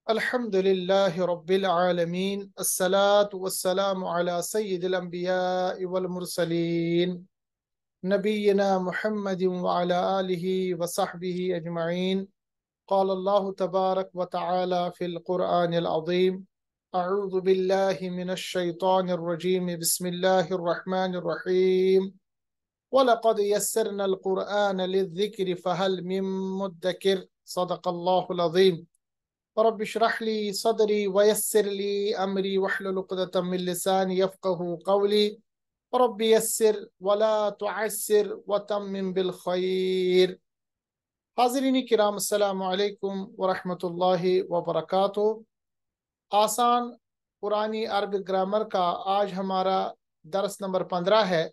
अल्हम्दुलिल्लाहि रब्बिल आलमीन अस्सलातु वस्सलामु अला सय्यिदिल अंबियाइ वल मुरसलीन नबीना मुहम्मदिन व अला आलिहि व सहबिहि अजमईन। क़ाल अल्लाहु तबारक व तआला फ़िल क़ुरआनिल अज़ीम अऊज़ु बिल्लाहि मिनश शैतानिर रजीम बिस्मिल्लाहिर रहमानिर रहीम व लक़द यस्सरनल क़ुरआन लिज़्ज़िक्रि फ़हल मिन मुद्दकिर सदक़ल्लाहुल अज़ीम। रब्बि इश्रह ली सदरी वयस्सिर ली अमरी वहलुल उक़दतम मिन लिसानी यफ़क़हू क़ौली रब्बि यस्सिर वला तुअस्सिर वतम्मिम बिल खैर। हाज़रीन किराम अस्सलामु अलैकुम व रहमतुल्लाहि व बरकातुहू। आसान पुरानी अरबी ग्रामर का आज हमारा दर्स नंबर 15 है।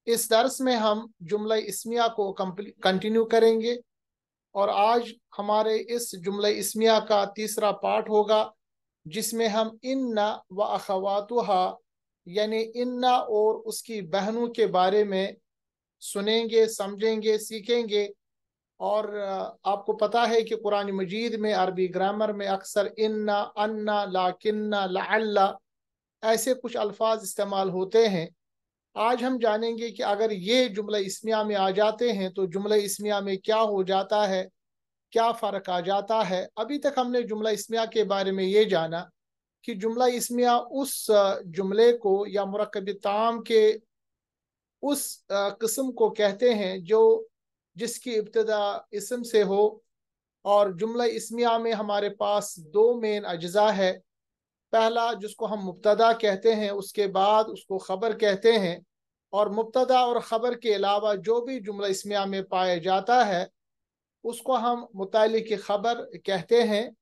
इस दर्स में हम जुमला इस्मिया को कंटिन्यू करेंगे और आज हमारे इस जुमला इस्मिया का तीसरा पार्ट होगा, जिसमें हम इन्ना व अखवातुहा यानी इन्ना और उसकी बहनों के बारे में सुनेंगे, समझेंगे, सीखेंगे। और आपको पता है कि कुरान मजीद में अरबी ग्रामर में अक्सर इन्ना, अन्ना, लाकिन्ना, लअल्ला ऐसे कुछ अल्फाज इस्तेमाल होते हैं। आज हम जानेंगे कि अगर ये जुमला इस्मिया में आ जाते हैं तो जुमला इस्मिया में क्या हो जाता है, क्या फ़र्क आ जाता है। अभी तक हमने जुमला इस्मिया के बारे में ये जाना कि जुमला इस्मिया उस जुमले को या मुरक्कब ताम के उस किस्म को कहते हैं जो जिसकी इब्तिदा इसम से हो। और जुमला इस्मिया में हमारे पास दो मेन अज्जा है। पहला जिसको हम मुब्तदा कहते हैं, उसके बाद उसको खबर कहते हैं। और मुब्तदा और खबर के अलावा जो भी जुमला इस्मिया में पाया जाता है उसको हम मुतालिक खबर कहते हैं।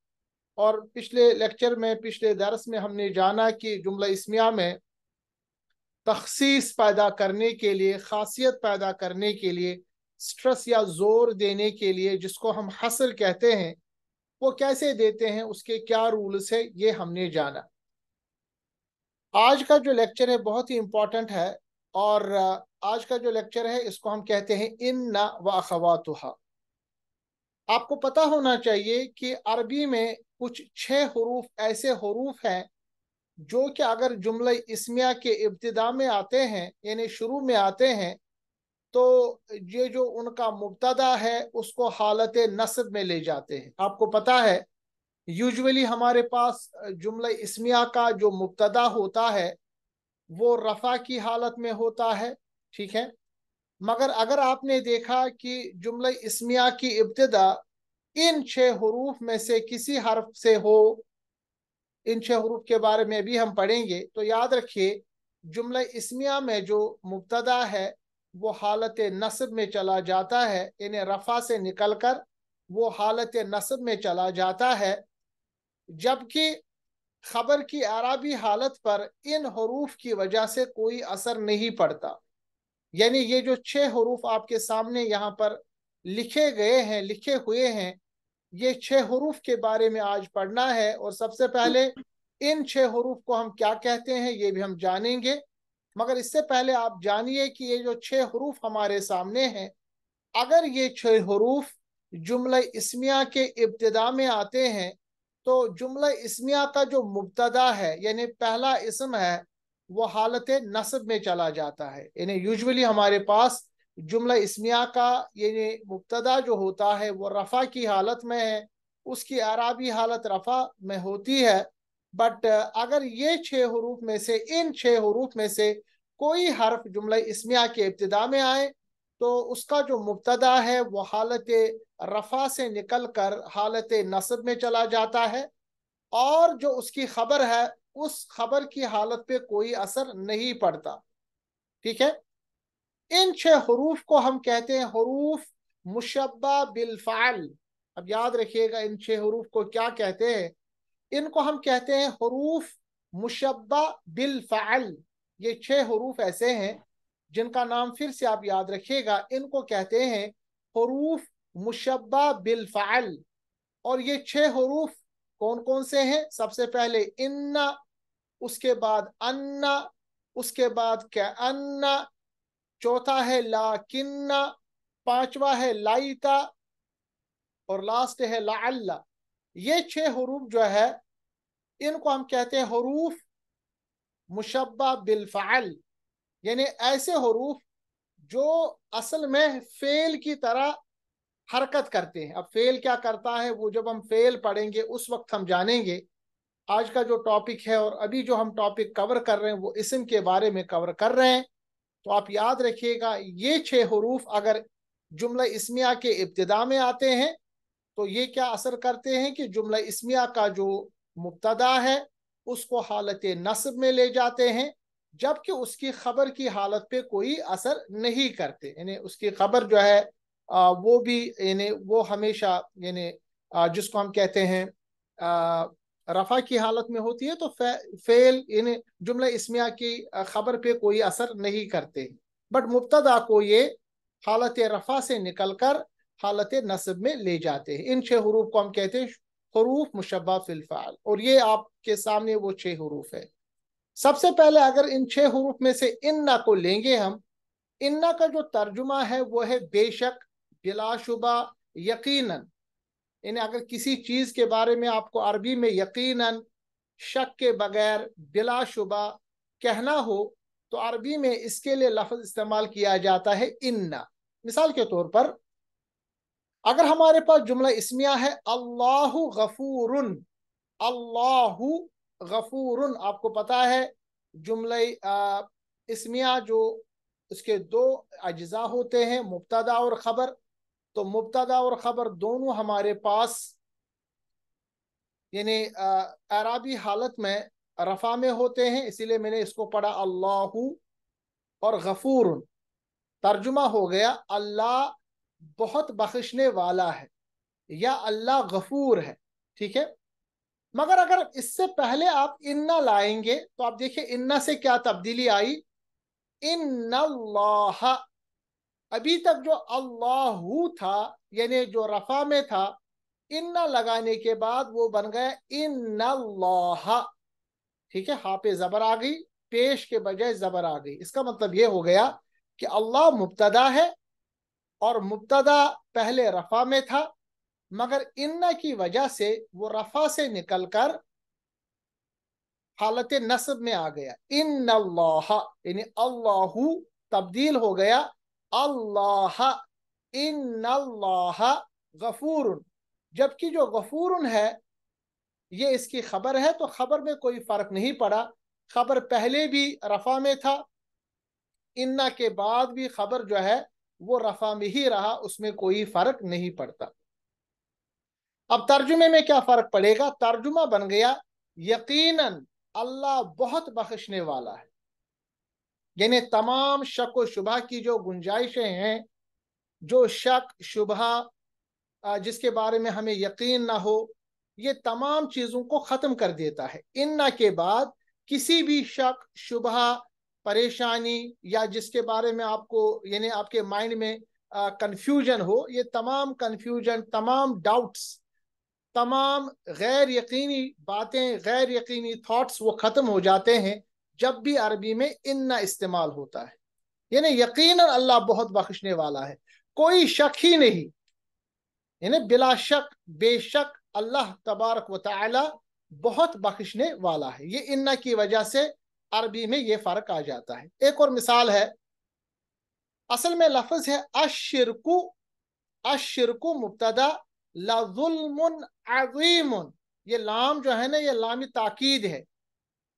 और पिछले लेक्चर में, पिछले दर्स में हमने जाना कि जुमला इस्मिया में तखसीस पैदा करने के लिए, खासियत पैदा करने के लिए, स्ट्रेस या जोर देने के लिए, जिसको हम हसर कहते हैं, वो कैसे देते हैं, उसके क्या रूल्स है, ये हमने जाना। आज का जो लेक्चर है बहुत ही इंपॉर्टेंट है। और आज का जो लेक्चर है इसको हम कहते हैं इन्ना व अखवातुहा। आपको पता होना चाहिए कि अरबी में कुछ 6 हरूफ ऐसे हरूफ हैं जो कि अगर जुमला इस्मिया के इब्तिदा में आते हैं यानी शुरू में आते हैं तो ये जो उनका मुब्तदा है उसको हालत नस्ब में ले जाते हैं। आपको पता है यूजुअली हमारे पास जुमला इस्मिया का जो मुब्तदा होता है वो रफ़ा की हालत में होता है, ठीक है। मगर अगर आपने देखा कि जुमला इस्मिया की इब्तिदा इन 6 हरूफ में से किसी हर्फ से हो, इन 6 हरूफ के बारे में भी हम पढ़ेंगे, तो याद रखिए जुमला इस्मिया में जो मुब्तदा है वो हालत नस्ब में चला जाता है, यानी रफ़ा से निकलकर वो हालत नस्ब में चला जाता है। जबकि खबर की आराबी हालत पर इन हरूफ की वजह से कोई असर नहीं पड़ता। यानी ये जो 6 हरूफ आपके सामने यहाँ पर लिखे गए हैं, लिखे हुए हैं, ये 6 हरूफ के बारे में आज पढ़ना है। और सबसे पहले इन 6 हरूफ को हम क्या कहते हैं ये भी हम जानेंगे। मगर इससे पहले आप जानिए कि ये जो 6 हरूफ हमारे सामने हैं, अगर ये 6 हरूफ जुमला इस्मिया के इब्तिदा में आते हैं तो जुमला इस्मिया का जो मुब्तदा है यानी पहला इसम है वो हालत नस्ब में चला जाता है। यानी यूजुअली हमारे पास जुमला इस्मिया का यानी मुब्तदा जो होता है वो रफ़ा की हालत में है, उसकी आराबी हालत रफ़ा में होती है। बट अगर ये 6 हरूफ में से, इन 6 हरूफ में से कोई हर्फ जुमला इस्मिया के इब्तिदा में आए तो उसका जो मुब्तदा है वो हालत रफ़ा से निकल कर हालत नस्ब में चला जाता है और जो उसकी खबर है उस खबर की हालत पे कोई असर नहीं पड़ता, ठीक है। इन 6 हरूफ को हम कहते हैं हरूफ मुशब्बा बिल फ़अल। अब याद रखिएगा इन 6 हरूफ को क्या कहते हैं। इनको हम कहते हैं हरूफ मुशब्बा बिल फ़अल। ये 6 हरूफ ऐसे हैं जिनका नाम फिर से आप याद रखिएगा, इनको कहते हैं हरूफ मुशब्बा बिल फ़अल। और ये 6 हरूफ कौन कौन से हैं? सबसे पहले इन्ना, उसके बाद अन्ना, उसके बाद कअन्ना, चौथा है लाकिन्ना, पांचवा है लाइता और लास्ट है लअल्ला। ये 6 हरूफ जो है इनको हम कहते हैं हरूफ मुशब्बा बिल फ़अल, यानी ऐसे हरूफ जो असल में फेल की तरह हरकत करते हैं। अब फेल क्या करता है वो जब हम फेल पढ़ेंगे उस वक्त हम जानेंगे। आज का जो टॉपिक है और अभी जो हम टॉपिक कवर कर रहे हैं वो इसम के बारे में कवर कर रहे हैं। तो आप याद रखिएगा ये 6 हरूफ अगर जुमला इस्मिया के इब्तिदा में आते हैं तो ये क्या असर करते हैं कि जुमला इस्मिया का जो मुब्तदा है उसको हालत नस्ब में ले जाते हैं, जबकि उसकी खबर की हालत पे कोई असर नहीं करते। यानी उसकी खबर जो है वो भी यानी वो हमेशा यानी जिसको हम कहते हैं रफा की हालत में होती है, तो फेल यानी जुमला इस्मिया की खबर पे कोई असर नहीं करते। बट मुब्तदा को ये हालत रफा से निकलकर हालत नस्ब में ले जाते हैं। इन 6 हरूफ को हम कहते हैं हरूफ मुशब्बा फिल फ़अल, और ये आपके सामने वो 6 हरूफ है। सबसे पहले अगर इन 6 हरूफ में से इन्ना को लेंगे हम, इन्ना का जो तर्जुमा है वो है बेशक, बिलाशुबा, यकीनन। यानी अगर किसी चीज के बारे में आपको अरबी में यकीनन, शक के बगैर, बिलाशुबा कहना हो तो अरबी में इसके लिए लफ्ज इस्तेमाल किया जाता है इन्ना। मिसाल के तौर पर अगर हमारे पास जुमला इस्मिया है अल्लाहु गफूरुन, अल्लाहु गफूरुन, आपको पता है जुमला इस्मिया जो उसके दो अज्जा होते हैं, मुब्तदा और खबर। तो मुब्तदा और खबर दोनों हमारे पास यानी अराबी हालत में रफा में होते हैं, इसीलिए मैंने इसको पढ़ा अल्लाहु और गफूरुन। तर्जुमा हो गया अल्लाह बहुत बख्शने वाला है या अल्लाह गफूर है, ठीक है। मगर अगर इससे पहले आप इन्ना लाएंगे तो आप देखिए इन्ना से क्या तब्दीली आई। इन्नल्लाह, अभी तक जो अल्लाहू था यानी जो रफा में था, इन्ना लगाने के बाद वो बन गया इन्नल्लाह, ठीक है। हा पे जबर आ गई, पेश के बजाय जबर आ गई। इसका मतलब ये हो गया कि अल्लाह मुब्तदा है और मुब्तदा पहले रफा में था, मगर इन्ना की वजह से वो रफा से निकलकर हालत नस्ब में आ गया। इन्नल्लाह यानी अल्लाहु तब्दील हो गया अल्लाह, इन्नल्लाह गफूरुन। जबकि जो गफूरुन है ये इसकी खबर है, तो खबर में कोई फर्क नहीं पड़ा। खबर पहले भी रफा में था, इन्ना के बाद भी खबर जो है वो रफा में ही रहा, उसमें कोई फर्क नहीं पड़ता। अब तर्जुमे में क्या फर्क पड़ेगा? तर्जुमा बन गया यकीनन अल्लाह बहुत बख्शने वाला है। यानी तमाम शक व शुबह की जो गुंजाइशें हैं, जो शक शुबह जिसके बारे में हमें यकीन ना हो, ये तमाम चीजों को खत्म कर देता है। इन्ना के बाद किसी भी शक शुबह परेशानी या जिसके बारे में आपको यानी आपके माइंड में कंफ्यूजन हो, ये तमाम कंफ्यूजन, तमाम डाउट्स, तमाम गैर यकीनी बातें, गैर यकीनी थॉट्स वो खत्म हो जाते हैं जब भी अरबी में इन्ना इस्तेमाल होता है। यानी यकीनन अल्लाह बहुत बख्शने वाला है, कोई शक ही नहीं। यानी बिला शक, बेशक अल्लाह तबारक व तआला बहुत बख्शने वाला है। ये इन्ना की वजह से अरबी में ये फर्क आ जाता है। एक और मिसाल है, असल में लफ्ज है अशिरकु, अशिरकु मुब्तदा, लजुल्मुन अजीमुन। ये लाम जो है ना ये लामी ताकीद है,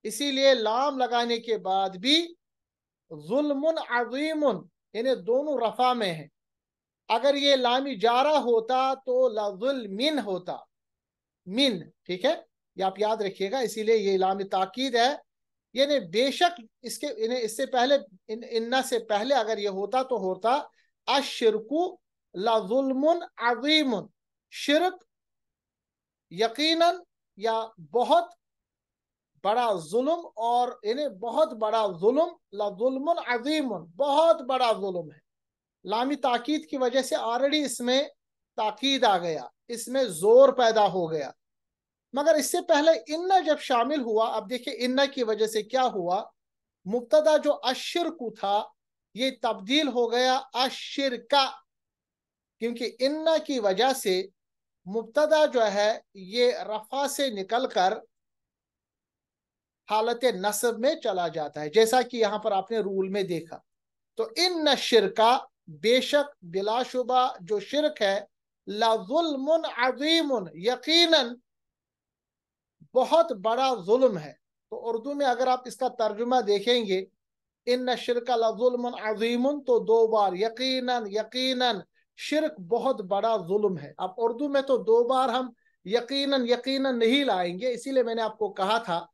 इसीलिए लाम लगाने के बाद भी जुल्मुन अजीमुन यानी दोनों रफा में है। अगर ये लामी जारा होता तो लजुल्मिन होता, मिन, ठीक है। ये आप याद रखिएगा, इसीलिए ये लामी ताकीद है। यानी बेशक इसके इससे पहले इन्ना से पहले अगर ये होता तो होता अशिरकु लजुल्मुन अजीमुन, शिरक यकीनन या बहुत बड़ा जुल्म, और यानी बहुत बड़ा जुल्म, लजुल्मुन अजीमुन बहुत बड़ा जुल्म है। लामी ताकीद की वजह से ऑलरेडी इसमें ताकीद आ गया, इसमें जोर पैदा हो गया। मगर इससे पहले इन्ना जब शामिल हुआ, अब देखिए इन्ना की वजह से क्या हुआ, मुब्तदा जो अशिरकु था ये तब्दील हो गया अशिरका, क्योंकि इन्ना की वजह से मुब्तदा जो है ये रफा से निकल कर हालत नस्ब में चला जाता है, जैसा कि यहाँ पर आपने रूल में देखा। तो इन शिरका, बेशक बिलाशुबा जो शिरक है, लजुल्मुन अजीमुन, यकीनन बहुत बड़ा जुल्म है। तो उर्दू में अगर आप इसका तर्जुमा देखेंगे, इन शिरका लजुल्मुन अजीमुन, तो दो बार यकीनन, यकीनन शिरक बहुत बड़ा जुल्म है। अब उर्दू में तो दो बार हम यकीनन यकीनन नहीं लाएंगे, इसीलिए मैंने आपको कहा था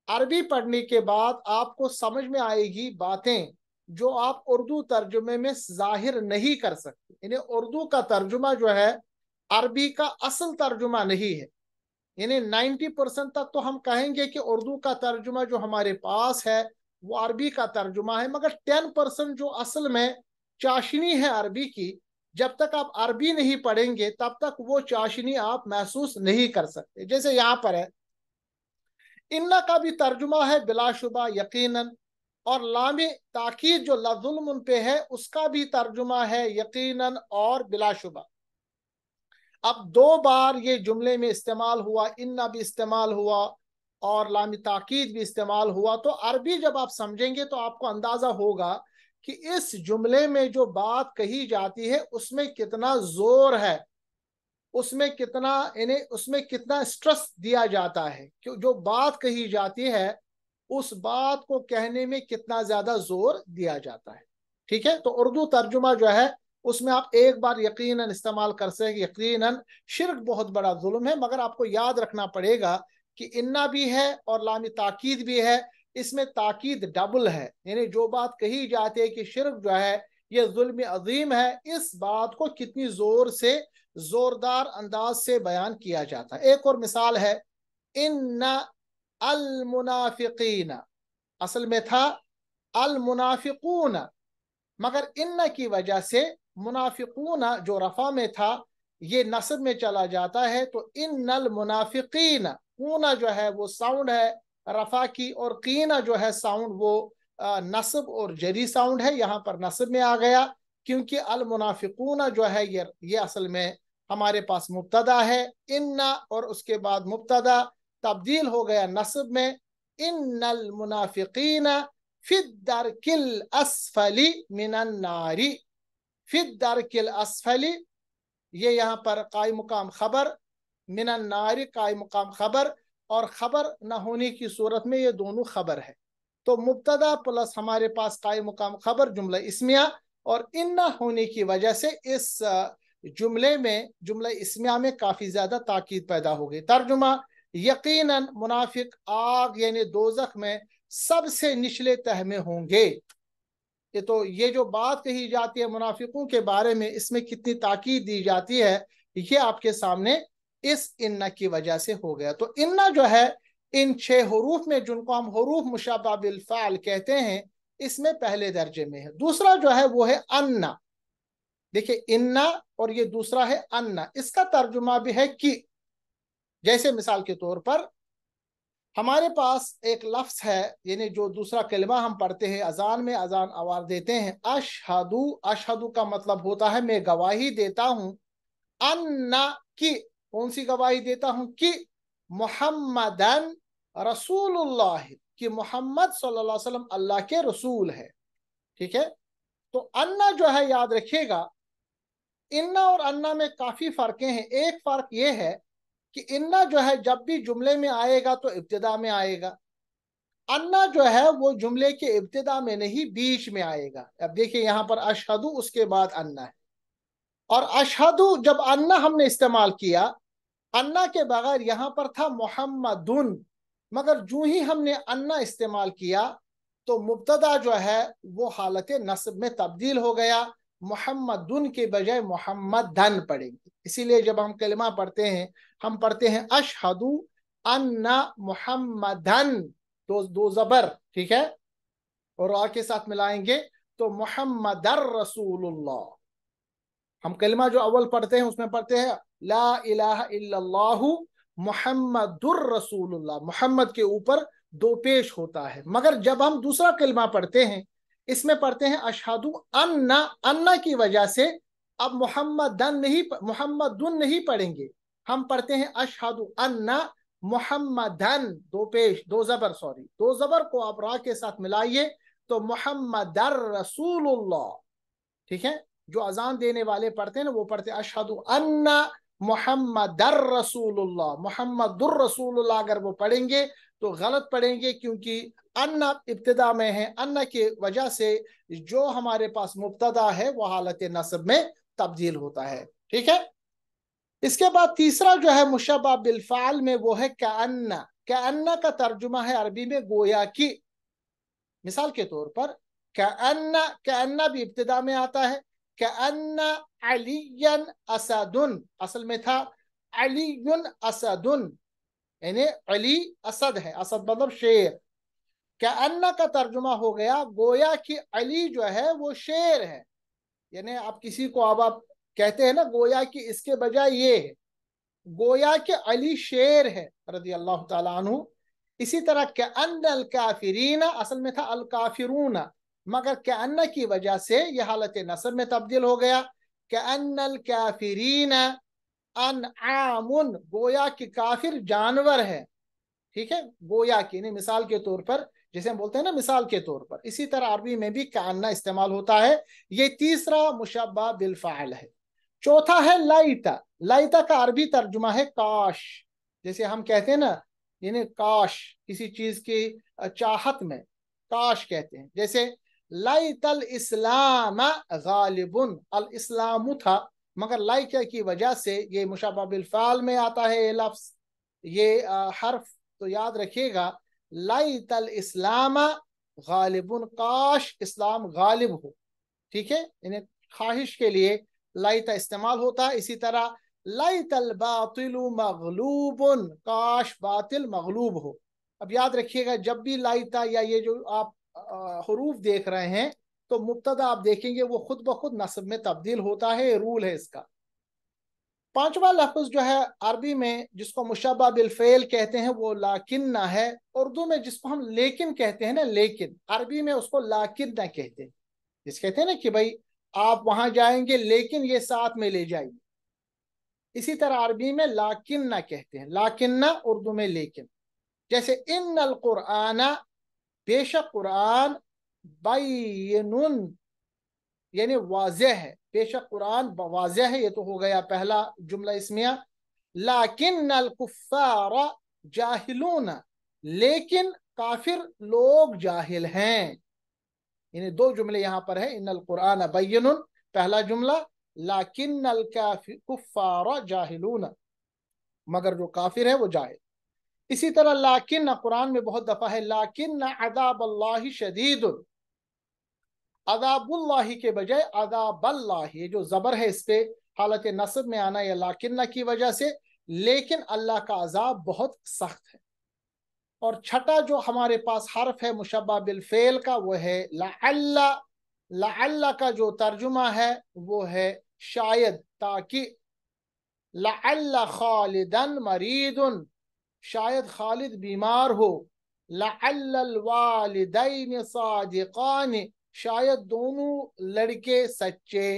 अरबी पढ़ने के बाद आपको समझ में आएगी बातें जो आप उर्दू तर्जुमे में जाहिर नहीं कर सकते। यानी उर्दू का तर्जुमा जो है अरबी का असल तर्जुमा नहीं है। यानी 90% तक तो हम कहेंगे कि उर्दू का तर्जुमा जो हमारे पास है वो अरबी का तर्जुमा है, मगर 10% जो असल में चाशनी है अरबी की, जब तक आप अरबी नहीं पढ़ेंगे तब तक वो चाशनी आप महसूस नहीं कर सकते। जैसे यहाँ पर है, इन्ना का भी तर्जुमा है बिलाशुबा यकीनन, और लामे ताकीद जो लजुल्म उन पे है उसका भी तर्जुमा है यकीनन और बिलाशुबा। अब दो बार ये जुमले में इस्तेमाल हुआ, इन्ना भी इस्तेमाल हुआ और लामी ताकीद भी इस्तेमाल हुआ, तो अरबी जब आप समझेंगे तो आपको अंदाजा होगा कि इस जुमले में जो बात कही जाती है उसमें कितना जोर है, उसमें कितना यानी उसमें कितना स्ट्रेस दिया जाता है, कि जो बात कही जाती है उस बात को कहने में कितना ज्यादा जोर दिया जाता है। ठीक है, तो उर्दू तर्जुमा जो है उसमें आप एक बार यकीनन इस्तेमाल कर सके, यकीनन शिर्क बहुत बड़ा जुल्म है, मगर आपको याद रखना पड़ेगा कि इन्ना भी है और लामी ताकीद भी है। इसमें ताकीद डबल है, यानी जो बात कही जाती है कि शिर्क जो है ये जुल्म अजीम है, इस बात को कितनी जोर से, जोरदार अंदाज से बयान किया जाता है। एक और मिसाल है, इन्ना अल मुनाफिकीन, असल में था अल मुनाफिकून, मगर इन्ना की वजह से मुनाफिकून जो रफा में था ये नस्ब में चला जाता है। तो इन्नल मुनाफिकीन, कूना जो है वो साउंड है रफा की, और कीना जो है साउंड वो नस्ब और जरी साउंड है, यहाँ पर नस्ब में आ गया क्योंकि अल मुनाफिकून जो है ये असल में हमारे पास मुब्तदा है। इन्ना और उसके बाद मुब्तदा तब्दील हो गया नस्ब में, इन्नल मुनाफिकीन फिद्दरकिल अस्फली मिनन नारी। फिद्दरकिल अस्फली, ये यहाँ पर कायम मुकाम खबर, मिनन नारी कायम मुकाम खबर, और खबर न होने की सूरत में ये दोनों खबर है। तो मुब्तदा प्लस हमारे पास कायम मुकाम खबर जुमला इस्मिया, और इन न होने की वजह से इस जुमले में, जुमला इस्मिया में काफी ज्यादा ताकीद पैदा हो गई। तर्जुमा, यकीनन मुनाफिक आग यानी दोजख में सबसे निचले तह में होंगे। तो ये जो बात कही जाती है मुनाफिकों के बारे में, इसमें कितनी ताकीद दी जाती है ये आपके सामने इस इन्ना की वजह से हो गया। तो इन्ना जो है इन 6 हरूफ में, जिनको हम हरूफ मुशब्बह बिल फ़ाल कहते हैं, इसमें पहले दर्जे में है। दूसरा जो है वो है अन्ना। देखिए इन्ना और ये दूसरा है अन्ना, इसका तर्जुमा भी है कि, जैसे मिसाल के तौर पर हमारे पास एक लफ्ज है, यानी जो दूसरा कलमा हम पढ़ते हैं अजान में, अजान आवाज देते हैं, अशहदु। अशहदु का मतलब होता है मैं गवाही देता हूं, अन्ना की, कौन सी गवाही देता हूं, कि मुहम्मदन रसूलुल्लाह, कि मोहम्मद सल्लल्लाहु अलैहि वसल्लम अल्लाह के रसूल है। ठीक है, तो अन्ना जो है याद रखिएगा, इन्ना और अन्ना में काफी फर्कें हैं। एक फर्क यह है कि इन्ना जो है जब भी जुमले में आएगा तो इब्तिदा में आएगा, अन्ना जो है वो जुमले के इब्तिदा में नहीं बीच में आएगा। अब देखिए यहाँ पर अशहदु उसके बाद अन्ना है, और अशहदु जब अन्ना हमने इस्तेमाल किया, अन्ना के बगैर यहाँ पर था मोहम्मदुन, मगर जो ही हमने अन्ना इस्तेमाल किया तो मुब्तदा जो है वो हालत नस्ब में तब्दील हो गया, मोहम्मदुन के बजाय मोहम्मदन पढ़ेंगे। इसीलिए जब हम कलमा पढ़ते हैं, हम पढ़ते हैं अशहदु अन्ना मोहम्मदन, दो जबर, ठीक है, और रा के साथ मिलाएंगे तो मोहम्मदर रसूलुल्लाह। हम कलमा जो अव्वल पढ़ते हैं उसमें पढ़ते हैं ला इलाहा इल्लल्लाहु मुहम्मदुर रसूलुल्लाह, मोहम्मद के ऊपर दो पेश होता है। मगर जब हम दूसरा कलमा पढ़ते हैं, इसमें पढ़ते हैं अशहदु अन्ना, अन्ना की वजह से अब मोहम्मदन नहीं, मोहम्मदुन नहीं पढ़ेंगे, हम पढ़ते हैं अशहदु अन्ना मुहम्मदन, दो पेश, दो जबर, सॉरी, दो जबर को आप रा के साथ मिलाइए तो मुहम्मदर रसूलुल्लाह। ठीक है, जो अजान देने वाले पढ़ते हैं ना वो पढ़ते हैं अशहदु अन्ना मुहम्मदर रसूलुल्लाह। मुहम्मदुर रसूलुल्लाह अगर वो पढ़ेंगे तो गलत पढ़ेंगे, क्योंकि अन्ना इब्तिदा में है। अन्ना की वजह से जो हमारे पास मुब्तदा है वो हालत नस्ब में तब्दील होता है। ठीक है, इसके बाद तीसरा जो है मुशब्बह बिलफ़ाल में वो है कअन्ना। कअन्ना का तर्जुमा है अरबी में गोया की। मिसाल के तौर पर कअन्ना, कअन्ना भी इब्तिदा में आता है। कअन्ना अलियन असदुन, असल में था अलियुन असदुन, यानी अली असद है, असद मतलब शेर। कअन्ना का तर्जुमा हो गया गोया कि अली जो है वो शेर है। यानी आप किसी को अब आप कहते हैं ना गोया कि इसके बजाय ये है, गोया कि अली शेर है रदी अल्लाह ताला अन्हु। इसी तरह कअन्नल काफिरीना, असल में था अल काफिरूना, मगर कअन्ना की वजह से यह हालत नस्ब में तब्दील हो गया। कअन्नल काफिरीना अनआमुन, गोया कि काफिर जानवर है। ठीक है, गोया कि, नहीं, मिसाल के तौर पर, जैसे हम बोलते हैं ना मिसाल के तौर पर, इसी तरह अरबी में भी कान्ना इस्तेमाल होता है। ये तीसरा मुशब्बा बिलफ़ाइल है। चौथा है लाइता। लाइता का अरबी तर्जुमा है काश। जैसे हम कहते हैं ना, यानी काश, किसी चीज की चाहत में काश कहते हैं। जैसे लाइतल इस्लाम गालिबुन, अल इस्लाम था, मगर लाइका की वजह से ये मुशब्बा बिलफ़ाइल में आता है ये लफ्ज, ये हर्फ। तो याद रखिएगा, लाइतल इस्लाम गालिबुन, काश इस्लाम गालिब हो। ठीक है, इन्हें ख्वाहिश के लिए लाइता इस्तेमाल होता है। इसी तरह लाइतल बातिलु मगलूबुन, काश बातिल मगलूब हो। अब याद रखिएगा, जब भी लाइता या ये जो आप हरूफ देख रहे हैं तो मुब्तदा आप देखेंगे वो खुद ब खुद नस्ब में तब्दील होता है, रूल है इसका। पांचवा लफ्ज जो है अरबी में जिसको मुशब्बा बिल फेल कहते हैं वो लाकिन्ना है। उर्दू में जिसको हम लेकिन कहते हैं ना, लेकिन, अरबी में उसको लाकिन्ना कहते हैं। जिस कहते हैं ना कि भाई आप वहां जाएंगे लेकिन ये साथ में ले जाइए, इसी तरह अरबी में लाकिन्ना कहते हैं। लाकिन्ना उर्दू में लेकिन। जैसे इन्नल कुरआना, बेशक कुरान, बैनुन, यानी वाज़ेह है। बेशक कुरान वाज़ेह है, ये तो हो गया पहला जुमला इसमिया। लाकिन्नल कुफ्फारा जाहिलून, लेकिन काफिर लोग जाहिल हैं। यानी दो जुमले यहां पर है, इन्नल कुरान बैनुन पहला जुमला, लाकिन्नल कुफ्फारा जाहिलून, मगर जो काफिर है वो जाहिल। इसी तरह लाकिन कुरान में बहुत दफा है, लाकिन अज़ाबल्लाहि शदीदुन, अज़ाबुल्लाहि के बजाय अज़ाबल्लाहि, ये जो जबर है इस पे हालत नस्ब में आना या लाकिन्ना की वजह से, लेकिन अल्लाह का अजाब बहुत सख्त है। और छठा जो हमारे पास हर्फ है मुशब्बा बिल फेल का वो है लअल्ला। लअल्ला का जो तर्जुमा है वो है शायद, ताकि। लअल्ला खालिदन मरीदुन, शायद खालिद बीमार हो। लअल्लल वालिदैन सादिकान, शायद दोनों लड़के सच्चे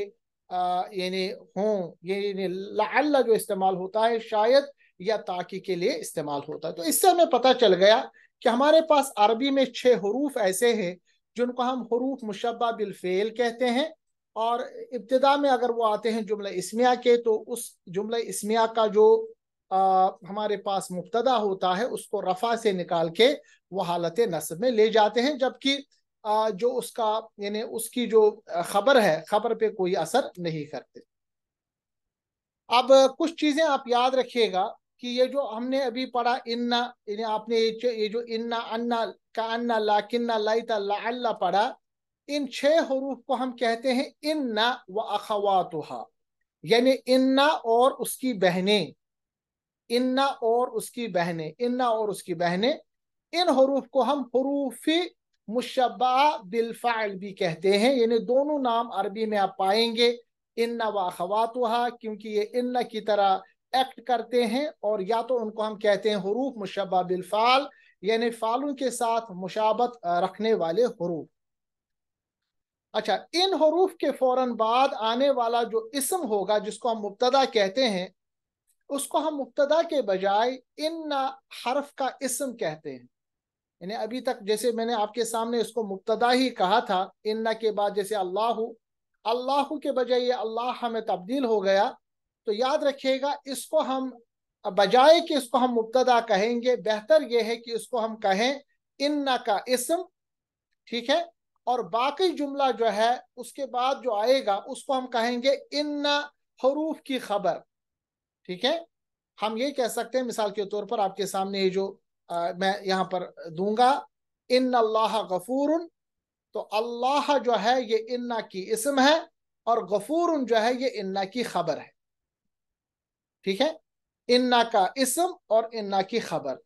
यानी हों। यानी लअल्ला जो इस्तेमाल होता है शायद या ताकि के लिए इस्तेमाल होता है। तो इससे हमें पता चल गया कि हमारे पास अरबी में 6 हरूफ ऐसे हैं जिनको हम हरूफ मुशब्बा बिल फेल कहते हैं। और इब्तिदा में अगर वो आते हैं जुमला इस्मिया के, तो उस जुमला इस्मिया का जो हमारे पास मुब्तदा होता है उसको रफा से निकाल के वो हालत नस्ब में ले जाते हैं, जबकि जो उसका यानी उसकी जो खबर है, खबर पे कोई असर नहीं करते। अब कुछ चीजें आप याद रखिएगा कि ये जो हमने अभी पढ़ा इन्ना, यानी आपने ये जो इन्ना अन्ना का अन्ना लाकिन्ना लाइता लअल्ला पढ़ा, इन 6 हरूफ को हम कहते हैं इन्ना व अखवातुहा, यानी इन्ना और उसकी बहनें। इन्ना और उसकी बहनें, इन्ना और उसकी बहनें, इन हरूफ को हम हरूफी मुशब्बा बिलफ़ाइल भी कहते हैं। यानी दोनों नाम अरबी में आप पाएंगे, इन्ना व अखवातुहा, क्योंकि ये इन्ना की तरह एक्ट करते हैं। और या तो उनको हम कहते हैं हरूफ मुशब्बा बिलफ़ाल, यानी फालू के साथ मुशाबत रखने वाले हरूफ। अच्छा, इन हरूफ के फौरन बाद आने वाला जो इस्म होगा जिसको हम मुब्तदा कहते हैं, उसको हम मुब्तदा के बजाय इन्ना हर्फ का इस्म कहते हैं। यानी अभी तक जैसे मैंने आपके सामने इसको मुब्तदा ही कहा था, इन्ना के बाद जैसे अल्लाहु, अल्लाहु के बजाय ये अल्लाह में तब्दील हो गया। तो याद रखिएगा, इसको हम बजाय कि इसको हम मुब्तदा कहेंगे, बेहतर ये है कि इसको हम कहें इन्ना का इस्म, ठीक है। और बाकी जुमला जो है उसके बाद जो आएगा उसको हम कहेंगे इन्ना हरूफ की खबर, ठीक है। हम ये कह सकते हैं, मिसाल के तौर पर आपके सामने ये जो मैं यहाँ पर दूंगा, इन अल्लाह गफूरुन, तो अल्लाह जो है ये इन्ना की इस्म है और गफूरुन जो है ये इन्ना की खबर है, ठीक है। इन्ना का इस्म और इन्ना की खबर,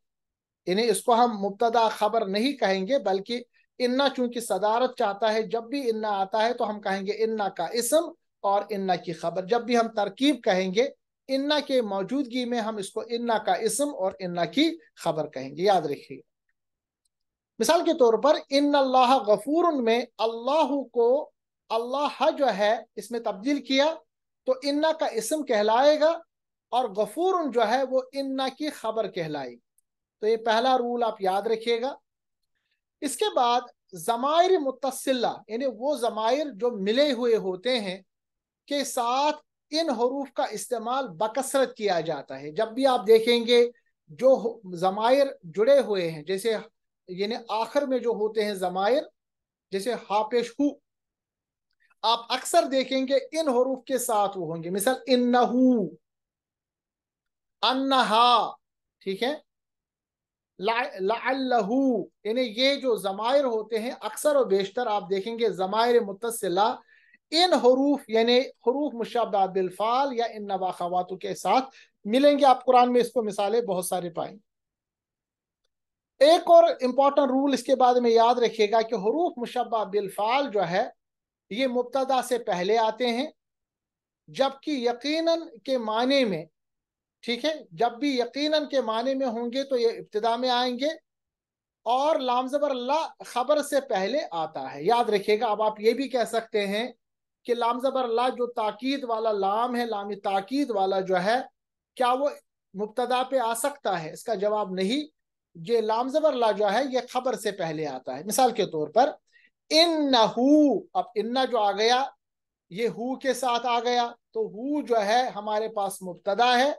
इन्हें इसको हम मुब्तदा खबर नहीं कहेंगे, बल्कि इन्ना चूंकि सदारत चाहता है, जब भी इन्ना आता है तो हम कहेंगे इन्ना का इस्म और इन्ना की खबर। जब भी हम तरकीब कहेंगे इन्ना के मौजूदगी में, हम इसको इन्ना का इस्म और इन्ना की खबर कहेंगे, याद रखिए। मिसाल के तौर पर इन अल्लाह गफूरुन में अल्लाह को अल्लाह जो है इसमें तब्दील किया तो इन्ना का इस्म कहलाएगा, और गफूरुन जो है वो इन्ना की खबर कहलाएगी। तो ये पहला रूल आप याद रखिएगा। इसके बाद ज़माइर मुत्तसिला, यानी वो ज़माइर जो मिले हुए होते हैं के साथ इन हरूफ का इस्तेमाल बकसरत किया जाता है। जब भी आप देखेंगे जो ज़माइर जुड़े हुए हैं, जैसे यानी आखिर में जो होते हैं ज़माइर, जैसे हापेश हु, आप अक्सर देखेंगे इन हरूफ के साथ वो होंगे। मिसाल इन्नहू, अन्नहा, ठीक है, लअल्लहू, यानी ये जो ज़माइर होते हैं अक्सर और बेशतर आप देखेंगे ज़माइर मुत्तसिला इन हरूफ यानी हरूफ मुशब्बह बिल फाल या इन नवाखवातु के साथ मिलेंगे। आप कुरान में इसको मिसालें बहुत सारी पाएंगे। एक और इम्पॉर्टेंट रूल इसके बाद में याद रखिएगा कि हरूफ मुशब्बह बिल फाल जो है ये मुब्तदा से पहले आते हैं, जबकि यकीनन के माने में, ठीक है, जब भी यकीनन के माने में होंगे तो ये इब्तिदा में आएंगे, और लाम ज़बर ला खबर से पहले आता है, याद रखिएगा। अब आप ये भी कह सकते हैं कि लाम ज़बर ला जो ताकीद वाला लाम है, लाम ताकीद वाला जो है, क्या वो मुब्तदा पे आ सकता है? इसका जवाब नहीं। ये लाम ज़बर ला जो है ये खबर से पहले आता है। मिसाल के तौर पर इन्नहू, अब इन्ना जो आ गया ये हु के साथ आ गया, तो हु जो है हमारे पास मुब्तदा है।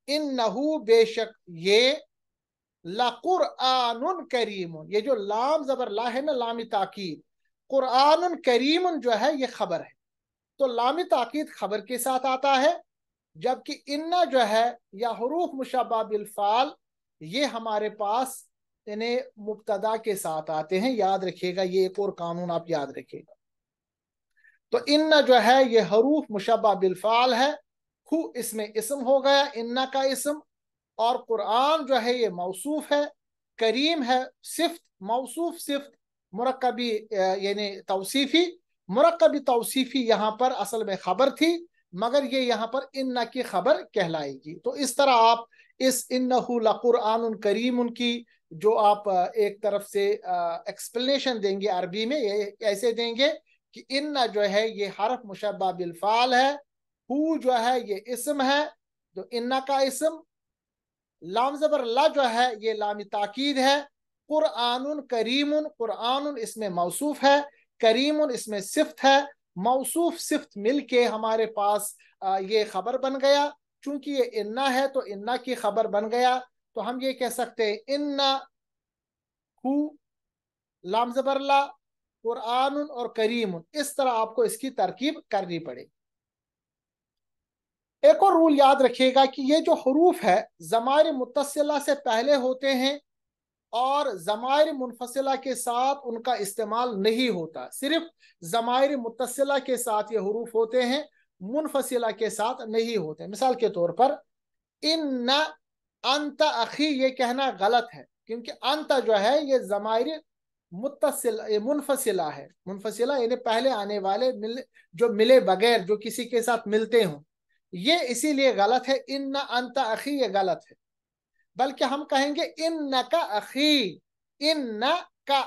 इन्नहू बेशक ये, लकुरआनुन करीमुन, ये जो लाम ज़बर ला है ना, लाम ताकीद, कुरआनुन करीमुन जो है ये खबर है, तो लाम ताकीद खबर के साथ आता है, जबकि इन्ना जो है या हुरूफ मुशब्बह बिल फाल ये हमारे पास यानी मुब्तदा के साथ आते हैं। याद रखिएगा, ये एक और कानून आप याद रखिएगा। तो इन्ना जो है ये हरूफ मुशब्बह बिल फाल है, हु इसमें इस्म हो गया, इन्ना का इस्म, और कुरान जो है ये मौसूफ है, करीम है सिफ्त, मौसूफ सिफ्त, मुरक्कबी यानी तौसीफी, मुरक्कबी तौसीफी यहाँ पर असल में खबर थी, मगर ये यहाँ पर इन्ना की खबर कहलाएगी। तो इस तरह आप इस इन्नहु लकुरआनुन करीमुन की जो आप एक तरफ से एक्सप्लेनेशन देंगे अरबी में, ये ऐसे देंगे कि इन्ना जो है ये हरफ मुशब्बह बिल फाल है, हु जो है ये इस्म है, तो इन्ना का इस्म, लाम ज़बर ला जो है ये लाम ताकीद है, कुरआनुन करीमुन, कुरआनुन इसमें मौसूफ है, करीमुन इसमें सिफ्त है, मौसूफ सिफ्त मिलके हमारे पास ये खबर बन गया। चूंकि ये इन्ना है तो इन्ना की खबर बन गया, तो हम ये कह सकते हैं इन्ना हु, लाम ज़बर ला, कुरआनुन और करीमुन। इस तरह आपको इसकी तरकीब करनी पड़ेगी। एक और रूल याद रखिएगा कि ये जो हरूफ है ज़माइर मुत्तसिला से पहले होते हैं और ज़माइर मुनफसिला के साथ उनका इस्तेमाल नहीं होता, सिर्फ ज़माइर मुत्तसिला के साथ ये हरूफ होते हैं, मुनफसिला के साथ नहीं होते। मिसाल के तौर पर इन्ना अंत अखी, ये कहना गलत है, क्योंकि अंत जो है ये ज़माइर मुत्तसिला, ये मुनफसिला है। मुनफसिला यानी पहले आने वाले, जो मिले बगैर, जो किसी के साथ मिलते हों, ये इसीलिए गलत है। इन्ना अंत अखी ये गलत है, बल्कि हम कहेंगे इन्ना का अखी, इन्ना का,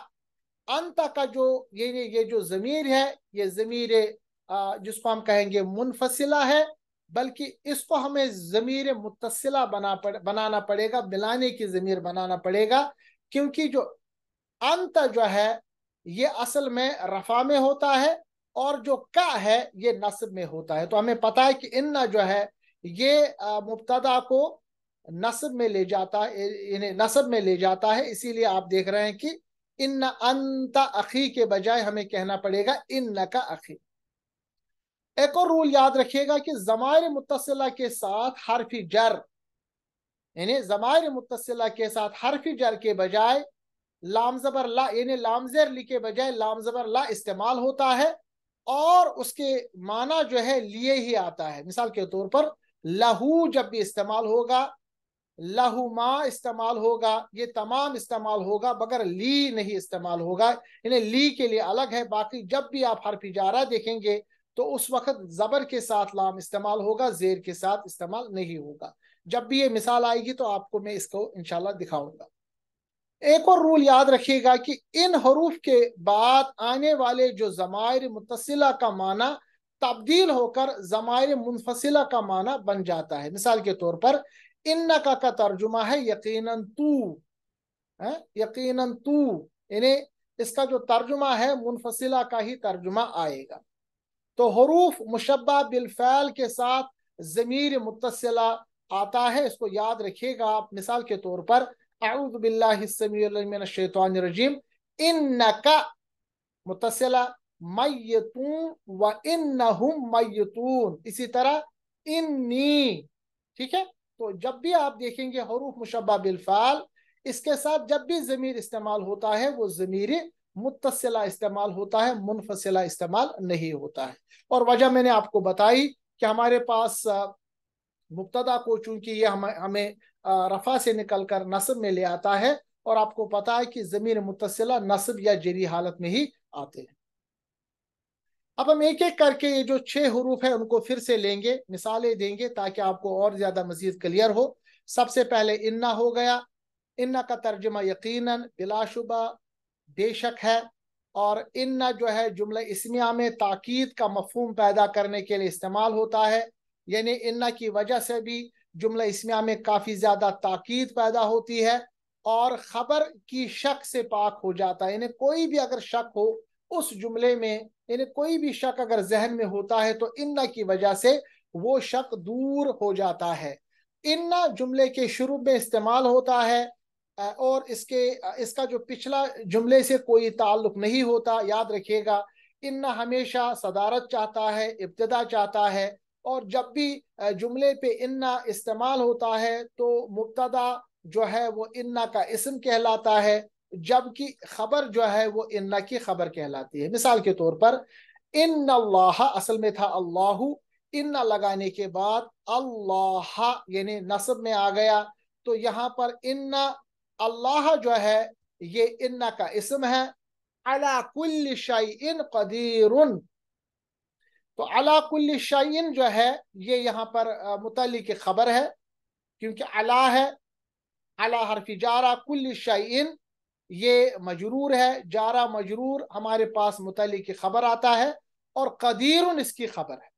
अंत का जो ये जो जमीर है, ये जमीर जिसको हम कहेंगे मुनफसिला है, बल्कि इसको हमें ज़मीर मुत्तसिला बनाना पड़ेगा, मिलाने की ज़मीर बनाना पड़ेगा, क्योंकि जो अंत जो है ये असल में रफा में होता है और जो का है ये नस्ब में होता है। तो हमें पता है कि इन्ना जो है ये मुब्तदा को नस्ब में ले जाता है, इन्हें नस्ब में ले जाता है। इसीलिए आप देख रहे हैं कि इन्ना अंता अखी के बजाय हमें कहना पड़ेगा इन्ना का अखी। एक और रूल याद रखिएगा कि ज़माइर मुत्तसिला के साथ हर्फ जर, यानी ज़माइर मुत्तसिला के साथ हर्फ जर के बजाय लाम ज़बर ला, यानी लाम ज़ेर ली के बजाय लाम ज़बर ला इस्तेमाल होता है और उसके माना जो है लिए ही आता है। मिसाल के तौर पर लहू जब भी इस्तेमाल होगा, लहुमा इस्तेमाल होगा, ये तमाम इस्तेमाल होगा, मगर ली नहीं इस्तेमाल होगा। इन्हें ली के लिए अलग है। बाकी जब भी आप हर्फ इजारा देखेंगे तो उस वक्त जबर के साथ लाम इस्तेमाल होगा, जेर के साथ इस्तेमाल नहीं होगा। जब भी ये मिसाल आएगी तो आपको मैं इसको इंशाल्लाह दिखाऊंगा। एक और रूल याद रखिएगा कि इन हरूफ के बाद आने वाले जो ज़माइर मुत्तसिला का माना तब्दील होकर ज़माइर मुनफसिला का माना बन जाता है। मिसाल के तौर पर इन्नका का तर्जुमा है यकीनन तू, यकीनन तू, यानी इसका जो तर्जुमा है मुनफसिला का ही तर्जुमा आएगा। तो हरूफ मुशब्बा बिलफ़ैल के साथ ज़मीर मुत्तसिला आता है, इसको याद रखिएगा आप। मिसाल के तौर पर अऊज़ु बिल्लाहि स्समीउल मिनश शैतानिर रजीम, इन्नका मुत्तसिला मय्यतून व इन्नहुम मय्यतून, इसी तरह इन्नी। ठीक है, तो जब भी आप देखेंगे हरूफ मुशब्बा बिलफ़ाल, इसके साथ जब भी ज़मीर इस्तेमाल होता है वो ज़मीर मुत्तसिला इस्तेमाल होता है, मुनफसिला इस्तेमाल नहीं होता है। और वजह मैंने आपको बताई कि हमारे पास मुब्तदा को चूंकि ये हमें रफा से निकल कर नस्ब में ले आता है, और आपको पता है कि ज़मीर मुत्तसिला नस्ब या जरी हालत में ही आते हैं। अब हम एक एक करके ये जो 6 हरूफ है उनको फिर से लेंगे, मिसालें देंगे ताकि आपको और ज्यादा मजीद क्लियर हो। सबसे पहले इन्ना हो गया। इन्ना का तर्जुमा यकीनन, बिलाशुबा, बेशक है। और इन्ना जो है जुमला इस्मिया में ताकीद का मफहूम पैदा करने के लिए इस्तेमाल होता है, यानी इन्ना की वजह से भी जुमला इस्मिया में काफ़ी ज़्यादा ताकीद पैदा होती है और ख़बर की शक से पाक हो जाता है। यानी कोई भी अगर शक हो उस जुमले में, यानी कोई भी शक अगर जहन में होता है तो इन्ना की वजह से वो शक दूर हो जाता है। इन्ना जुमले के शुरू में इस्तेमाल होता है और इसका जो पिछला जुमले से कोई ताल्लुक नहीं होता। याद रखिएगा, इन्ना हमेशा सदारत चाहता है, इब्तिदा चाहता है। और जब भी जुमले पे इन्ना इस्तेमाल होता है तो मुब्तदा जो है वो इन्ना का इस्म कहलाता है, जबकि खबर जो है वो इन्ना की खबर कहलाती है। मिसाल के तौर पर इन्नल्लाह असल में था अल्लाहु, इन्ना लगाने के बाद अल्लाह यानी नस्ब में आ गया, तो यहाँ पर इन्ना अल्लाह जो है ये इन्ना का इस्म है। अला कुल्ली शैइन कदीरुन, तो अला कुल्ली शैइन जो है ये यहाँ पर मुतल्लिक खबर है, क्योंकि अला है, अला हरफी जारा, कुल्ली शैइन ये मजरूर है, जारा मजरूर हमारे पास मुतल्लिक की खबर आता है और कदीरुन इसकी खबर है।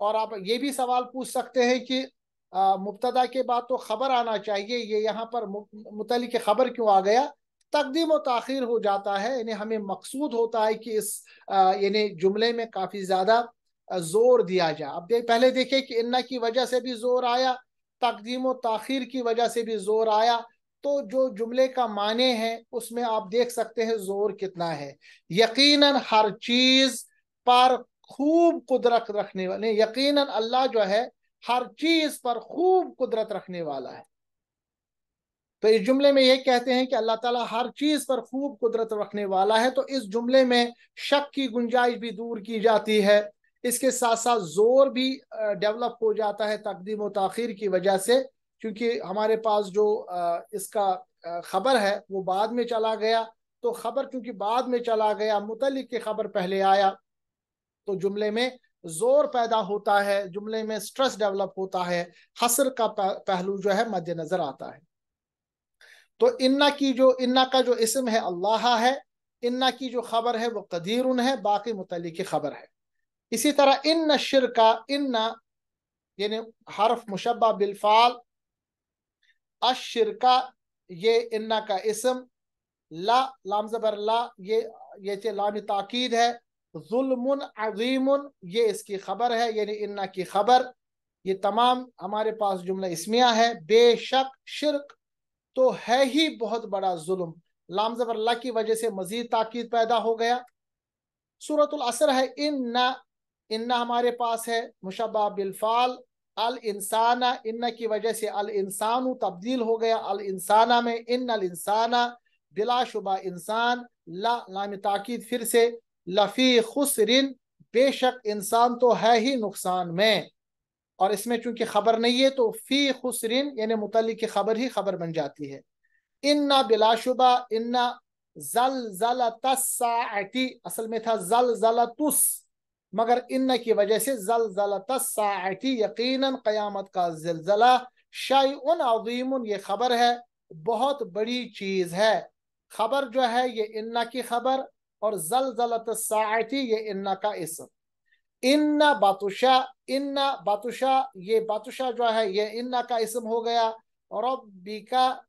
और आप ये भी सवाल पूछ सकते हैं कि मुब्तदा के बाद तो खबर आना चाहिए, ये यहाँ पर मुतल्लिक खबर क्यों आ गया? तकदीम व ताखीर हो जाता है, यानी हमें मकसूद होता है कि इस यानी जुमले में काफ़ी ज़्यादा जोर दिया जाए। अब पहले देखिए कि इन्ना की वजह से भी जोर आया, तकदीम व ताखीर की वजह से भी जोर आया, तो जो जुमले का माने हैं उसमें आप देख सकते हैं जोर कितना है। यकीनन हर चीज पर खूब कुदरत रखने वाले, यकीनन अल्लाह जो है हर चीज पर खूब कुदरत रखने वाला है। तो इस जुमले में ये कहते हैं कि अल्लाह ताला हर चीज पर खूब कुदरत रखने वाला है, तो इस जुमले में शक की गुंजाइश भी दूर की जाती है। इसके साथ साथ जोर भी डेवलप हो जाता है तकदीम और ताखीर की वजह से, क्योंकि हमारे पास जो इसका खबर है वो बाद में चला गया, तो खबर क्योंकि बाद में चला गया, मुतल्लिक की खबर पहले आया, तो जुमले में जोर पैदा होता है, जुमले में स्ट्रेस डेवलप होता है, हसर का पहलू जो है मद्देनजर आता है। तो इन्ना का जो इसम है अल्लाह है, इन्ना की जो खबर है वो कदीरुन है, बाकी मुतल्लिक की खबर है। इसी तरह इन्ना शिरका, इन्ना यानी हर्फ मुशब्बा बिलफाल, अशिरका ये इन्ना का इसम, ला लाम ज़बर ला ये लाम ताकीद है, जुल्मुन अज़ीमुन ये इसकी खबर है यानी इन्ना की खबर। ये तमाम हमारे पास जुमला इस्मिया है। बेशक शिरक तो है ही बहुत बड़ा जुल्म, लाम ज़बर ला की वजह से मजीद ताकीद पैदा हो गया। सूरतुल असर है, इन्ना इन्ना हमारे पास है मुशब्बा बिलफाल, अल इंसाना इन्ना की वजह से अल इंसानु तब्दील हो गया अल इंसाना में, इन अल इंसाना बिलाशुबा इंसान, ला लाम ताकीद फिर से, लफी खुसरिन बेशक इंसान तो है ही नुकसान में, और इसमें चूंकि खबर नहीं है तो फी खुसरिन यानी मुतल्लिक की खबर ही खबर बन जाती है। इन्ना बिलाशुबा इन्ना ज़लज़लतस्साअती असल में था ज़लज़लतुस, मगर इन्न की वजह से ज़लज़लतस्साअती यकीनन क़यामत का ज़िलज़ला, शैउन अज़ीमुन ये खबर है बहुत बड़ी चीज है। खबर जो है ये इन्ना की खबर, और ज़लज़लतस्साअती ये इन्ना का इसम। इन्ना बातुशा ये बातुशा जो है ये इन्ना का इसम हो गया। रब्बिका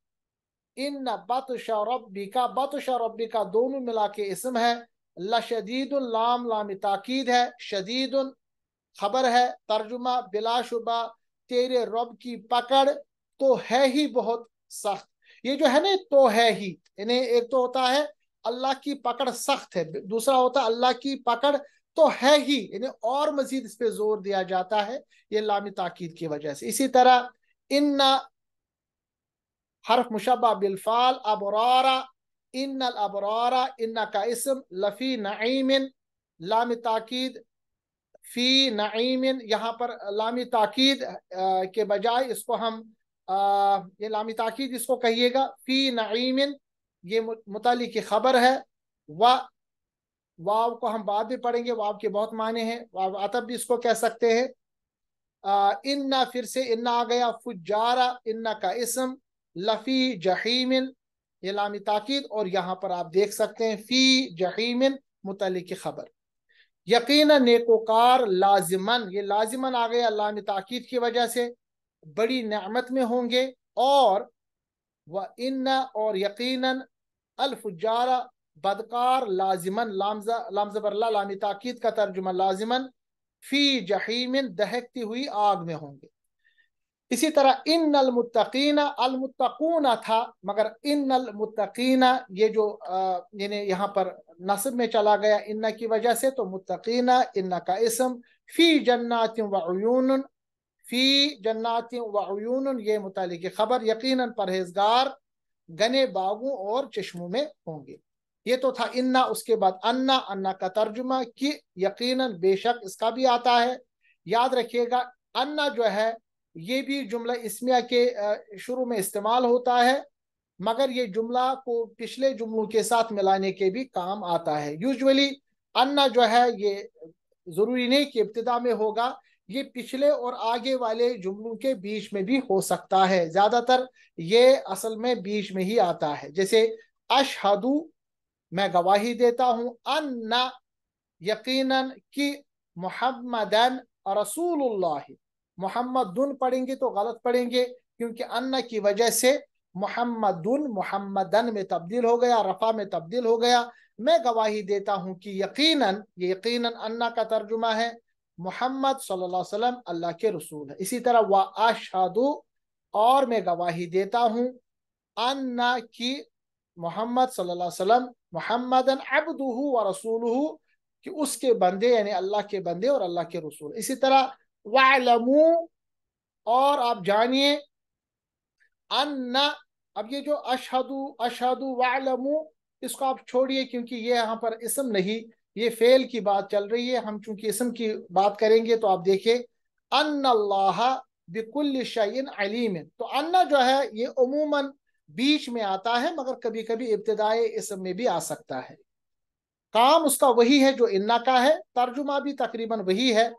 इन्ना बातुशा रब्बिका दोनों मिला के इसम है। लशदीदुल लाम लाम ताकीद है, शदीदुन खबर है। तर्जुमा बिलाशुबा तेरे रब की पकड़ तो है ही बहुत सख्त। ये जो है ना तो है ही, यानी एक तो होता है अल्लाह की पकड़ सख्त है, दूसरा होता है अल्लाह की पकड़ तो है ही, यानी और मजीद इस पे जोर दिया जाता है ये लामी ताकीद की वजह से। इसी तरह इन्ना हर्फ मुशब्बा बिलफाल, अबरारा इन्नल अबरारा इन्ना का इसम, लफी नईमिन लाम ताकीद, फी नईमिन यहाँ पर लामी ताकीद के बजाय इसको हम ये लामी ताकीद इसको कहिएगा फी नईमिन, ये मुताली की खबर है। वाव को हम बाद में पढ़ेंगे, वाव के बहुत माने हैं, वाव अतब भी इसको कह सकते हैं। इन्ना फिर से इन्ना आ गया, फुजारा इन्ना का इसम, लफी जहीमिन ये लामी ताकीद, और यहाँ पर आप देख सकते हैं फी जहीमिन मुताली की खबर। यकीनन नेकोकार लाजिमन ये लाजिमन आ गया लामी ताकीद की वजह से, बड़ी नेमत में होंगे। और व इन्ना और यकीनन अल फुजारा बदकार लाजिमन लाम ज़बर लामी ताकीद का तर्जुमा लाजिमन, फी जहीमिन दहकती हुई आग में होंगे। इसी तरह इन अलमुत्तकीना अलमुत्तकूना था, मगर इन अलमुत्तकीना ये जो यानी यहाँ पर नस्ब में चला गया इन्ना की वजह से, तो मुत्तकीना इन्ना का इसम, फी जन्नातिन व उयून फी जन्नातिन व उयून ये मुतालिक खबर, यकीनन परहेजगार घने बागों और चश्मों में होंगे। ये तो था इन्ना। उसके बाद अन्ना, अन्ना का तर्जुमा कि यकीनन बेशक इसका भी आता है। याद रखिएगा अन्ना जो है ये भी जुमला इस्मिया के शुरू में इस्तेमाल होता है, मगर ये जुमला को पिछले जुमलों के साथ मिलाने के भी काम आता है। यूजुअली अन्ना जो है ये जरूरी नहीं कि इब्तिदा में होगा, ये पिछले और आगे वाले जुमलों के बीच में भी हो सकता है। ज्यादातर ये असल में बीच में ही आता है। जैसे अशहदु मैं गवाही देता हूं, अन्ना यकीनन कि मुहम्मदन रसूलुल्लाह, मोहम्मदुन पढ़ेंगे तो गलत पढ़ेंगे क्योंकि अन्ना की वजह से मोहम्मदुन मुहम्मदन में तब्दील हो गया, रफा में तब्दील हो गया। मैं गवाही देता हूं कि यकीनन, ये यकीनन अन्ना का तर्जुमा है, मोहम्मद सल्लल्लाहु अलैहि वसल्लम अल्लाह के रसूल है। इसी तरह व अशहदु और मैं गवाही देता हूं, अन्ना की मोहम्मद सल्लल्लाहु अलैहि वसल्लम मुहम्मदन अब्दुहु व रसूलुहु कि उसके बंदे यानी अल्लाह के बंदे और अल्लाह के रसूल। इसी तरह वालमू और आप जानिए, अन्ना अब ये जो अशहदु अशहदु वालमू इसको आप छोड़िए क्योंकि ये यहाँ पर इसम नहीं, ये फेल की बात चल रही है। हम चूंकि इसम की बात करेंगे तो आप देखिए अन्नल्लाह बिकुल्लि शैइन अलीम, तो अन्ना जो है ये उमूमन बीच में आता है, मगर कभी कभी इब्तिदाई इसम में भी आ सकता है। काम उसका वही है जो इन्ना का है, तर्जुमा भी तकरीबन वही है।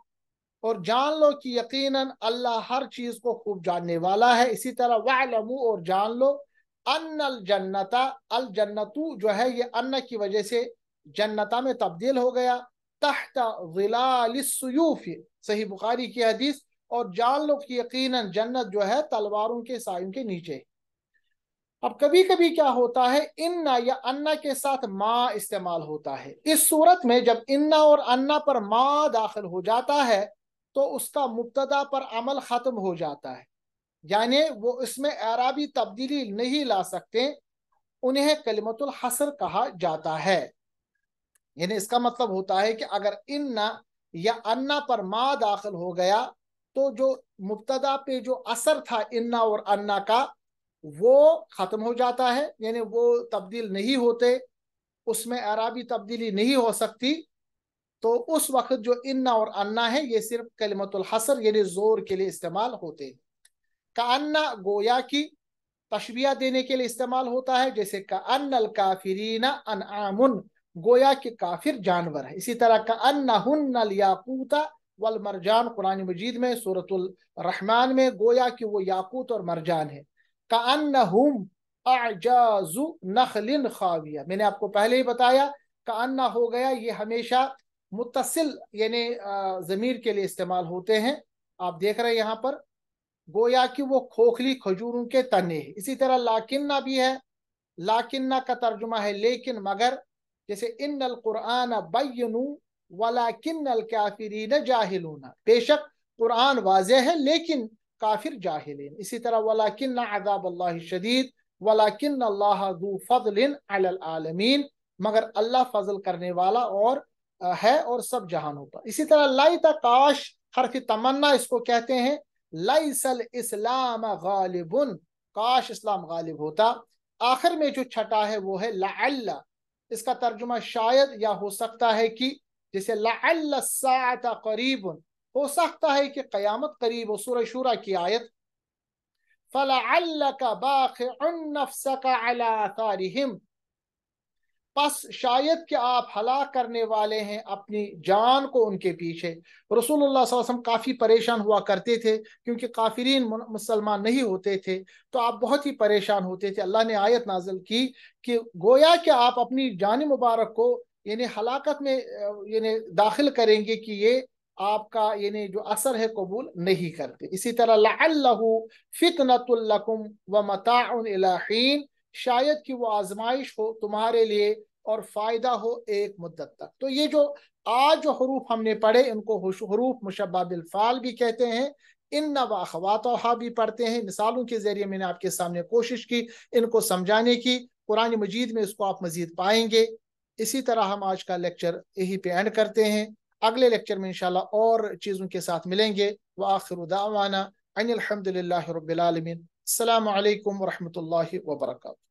और जान लो कि यकीनन अल्लाह हर चीज को खूब जानने वाला है। इसी तरह वालमू और जान लो, अन्नल जन्नता अल जन्नतु जो है ये अन्ना की वजह से जन्नता में तब्दील हो गया, तहत ज़िलालिस्सुयूफ, सही बुखारी की हदीस, اور जान लो कि यकीनन जन्नत जो है तलवारों के सायों के नीचे। अब कभी कभी क्या होता है, इन्ना या अन्ना के साथ माँ इस्तेमाल होता है। इस सूरत में जब इन्ना और अन्ना पर माँ दाखिल हो जाता है तो उसका मुब्तदा पर अमल खत्म हो जाता है, यानी वो इसमें एराबी तब्दीली नहीं ला सकते, उन्हें कलिमतुल हसर कहा जाता है। यानी इसका मतलब होता है कि अगर इन्ना या अन्ना पर मा दाखिल हो गया तो जो मुब्तदा पे जो असर था इन्ना और अन्ना का वो खत्म हो जाता है, यानी वो तब्दील नहीं होते, उसमें अराबी तब्दीली नहीं हो सकती। तो उस वक्त जो इन्ना और अन्ना है ये सिर्फ कलिमतुल हसर यानी जोर के लिए इस्तेमाल होते हैं। का अन्ना गोया की तशबिया देने के लिए इस्तेमाल होता है, जैसे का अन्नल काफिरीना अनआमुन, गोया के काफिर जानवर है। इसी तरह का अन्नहुन्नल याकूता वल मरजान, कुरान मजीद में सूरतुल रहमान में गोया कि वो याकूत और मरजान है। का अन्नहुम अजाजु नखलिन खाविया, मैंने आपको पहले ही बताया का अन्ना हो गया ये हमेशा मुत्तसिल यानी जमीर के लिए इस्तेमाल होते हैं। आप देख रहे हैं यहाँ पर गोया कि वो खोखली खजूरों के तने हैं। इसी तरह लाकिन्ना भी है, लाकिन्ना का तर्जुमा है लेकिन मगर, जैसे इन्नल कुरआन बय्यनु वलाकिन्नल काफिरीन जाहिलून, बेशक कुरान वाज़ेह है लेकिन काफिर जाहिल हैं। इसी तरह वलाकिन्ना अज़ाबल्लाहि शदीद वलाकिन्नल्लाह ज़ू फ़ज़लिन अलल आलमीन, मगर अल्लाह फजल करने वाला और है और सब जहानों पर। इसी तरह लाइता काश हरफ तमन्ना इसको कहते हैं। लाइसल इस्लाम गालिबुन, काश इस्लाम गालिब होता। आखिर में जो छठा है वो है लअल्ला, इसका तर्जुमा शायद या हो सकता है कि, जैसे लअल्ला साअता करीबुन, हो सकता है कि कयामत करीब हो, सूरह शूरा की आयत। फलअल्लका बाखिउन नफ्सका अला आथारिहिम, बस शायद कि आप हलाक करने वाले हैं अपनी जान को उनके पीछे। रसूलुल्लाह सल्लल्लाहु अलैहि वसल्लम काफ़ी परेशान हुआ करते थे क्योंकि काफिरीन मुसलमान नहीं होते थे, तो आप बहुत ही परेशान होते थे। अल्लाह ने आयत नाजिल की कि गोया कि आप अपनी जान मुबारक को यानी हलाकत में यानी दाखिल करेंगे कि ये आपका यानी जो असर है कबूल नहीं करते। इसी तरह लअल्लहु फितनतुल लकुम व मताउन इला हीन, शायद कि वो आजमाइश हो तुम्हारे लिए और फायदा हो एक मुद्दत तक। तो ये जो आज जो हरूफ हमने पढ़े इनको हरूफ मुशब्बा बिल फाल भी कहते हैं, इन व अखवातहा भी पढ़ते हैं। मिसालों के जरिए मैंने आपके सामने कोशिश की इनको समझाने की, कुरान मजीद में इसको आप मजीद पाएंगे। इसी तरह हम आज का लेक्चर यहीं पे एंड करते हैं। अगले लेक्चर में इंशाल्लाह और चीज़ों के साथ मिलेंगे। व आखिरु दावाना अनिल हम्दुलिल्लाहि रब्बिल आलमीन। अस्सलामु अलैकुम व रहमतुल्लाहि व बरकातुहू।